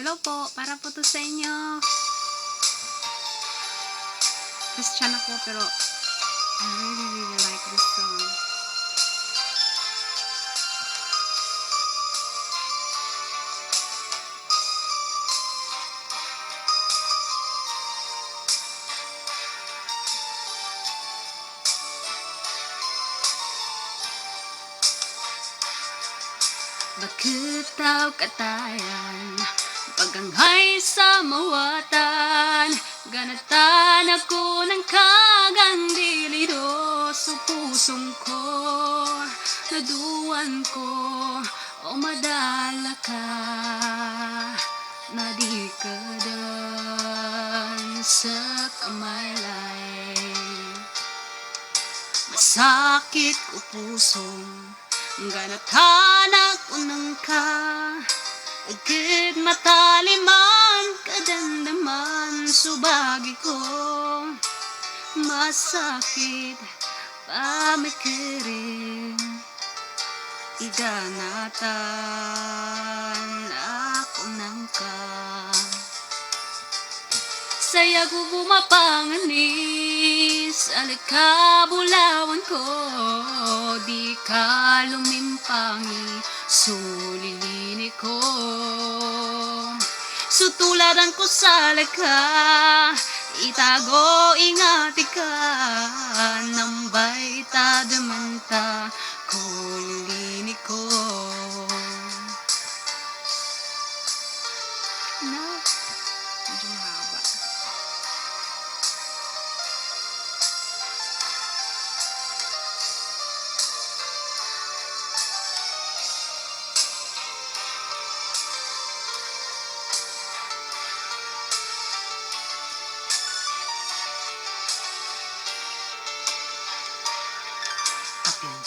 Hello po, para po to sa inyo. Christian ako pero I really like this song. Bakit daw katayan paganghay sa mawatan, ganatan ako ng kagang diliro sa pusong ko, naduwan ko o madala ka, nadikadan sa kamaylay. Masakit ko pusong ganatan ako ng ka, agad mataliman kadandaman subagi ko, masakit pamikirin iganatan ako ng ka. Saya ko bumapanganis, alikabulawan ko, di ka lumimpangi, sulilini ko. Sutularan ko sa laka, itago ingati ka, nambay tadamanta, kulilini ko. Na, medyo mahaba.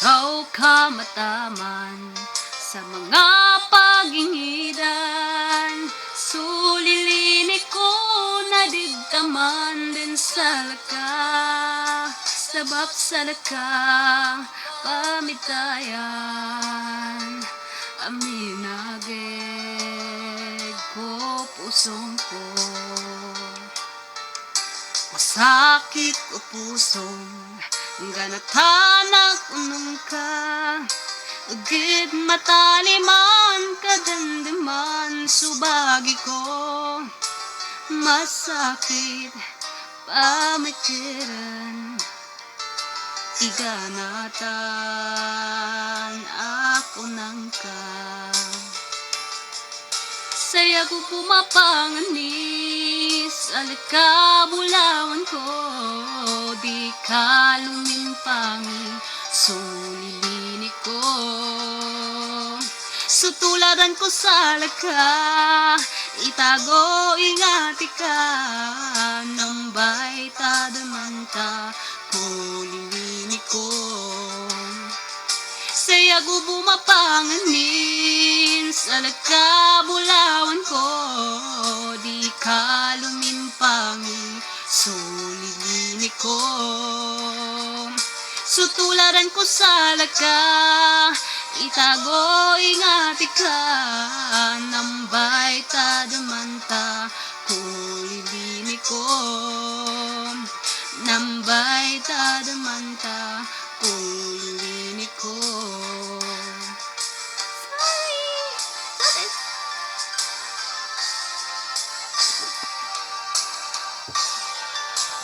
Daw ka mataman sa mga pagingidan, sulilini ko na digtaman din sa laka, sabab sa laka pamitayan, aminagig ko pusong ko. Masakit ko pusong ganatan ako nung ka, agad mataliman kadandaman subagi ko, masakit pamikiran iganatan ako ng ka. Saya ko pumapanganis, alikabulawan ko, di ka lumimpangi, sulilini ko. Sutularan ko sa laka, itago ingati ka, nambay tadamanta, kulilini ko. Saya ko bumapanganis, alikabulawan ko, di ka lumimpangi, sulilini ko. Sutularan ko sa laka, itago ingati ka, nambay tadamanta, kulilini ko. Nambay tadamanta, kulilini ko. Sorry.